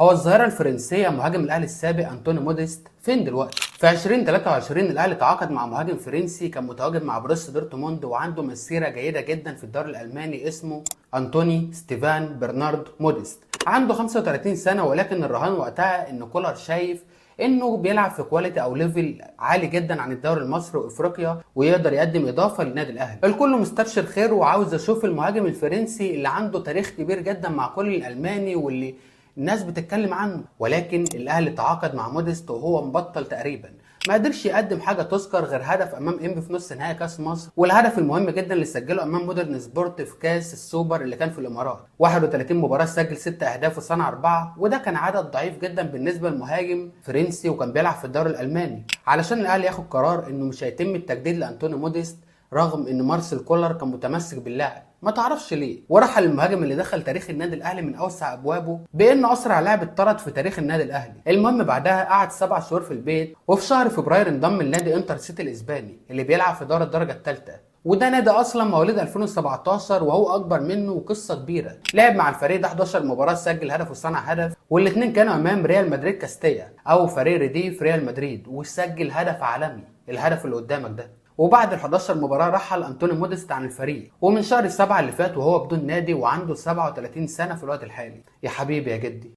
هو الظاهرة الفرنسية مهاجم الأهلي السابق أنطوني موديست فين دلوقتي؟ في 2023 الأهلي تعاقد مع مهاجم فرنسي كان متواجد مع بروسيا دورتموند وعنده مسيرة جيدة جدا في الدوري الألماني، اسمه أنطوني ستيفان برنارد موديست. عنده 35 سنة، ولكن الرهان وقتها إن كولر شايف انه بيلعب في كواليتي او ليفل عالي جدا عن الدوري المصري وافريقيا، ويقدر يقدم اضافه للنادي الاهلي. الكل مستبشر خير وعاوز اشوف المهاجم الفرنسي اللي عنده تاريخ كبير جدا مع كل الالماني واللي الناس بتتكلم عنه. ولكن الاهلي تعاقد مع موديست وهو مبطل تقريبا، ما قدرش يقدم حاجه تذكر غير هدف امام انبي في نص نهائي كاس مصر، والهدف المهم جدا اللي سجله امام مودرن سبورت في كاس السوبر اللي كان في الامارات. 31 مباراه سجل 6 اهداف وصنع 4، وده كان عدد ضعيف جدا بالنسبه لمهاجم فرنسي وكان بيلعب في الدوري الالماني. علشان الاهلي ياخد قرار انه مش هيتم التجديد لانطوني موديست رغم ان مارسيل كولر كان متمسك باللاعب، ما تعرفش ليه، ورحل المهاجم اللي دخل تاريخ النادي الاهلي من اوسع ابوابه بانه اسرع لاعب اتطرد في تاريخ النادي الاهلي. المهم بعدها قعد 7 شهور في البيت، وفي شهر فبراير انضم لنادي انتر سيتي الاسباني اللي بيلعب في دوري الدرجه الثالثه، وده نادي اصلا مواليد 2017 وهو اكبر منه وقصه كبيره. لعب مع الفريق ده 11 مباراه، سجل هدف وصنع هدف، والاثنين كانوا امام ريال مدريد كاستيا او فريق ريديف ريال مدريد، وسجل هدف عالمي، الهدف اللي قدامك ده. وبعد ال 11 مباراة رحل أنطوني موديست عن الفريق، ومن شهر 7 اللي فات وهو بدون نادي وعنده 37 سنة في الوقت الحالي. يا حبيبي يا جدي.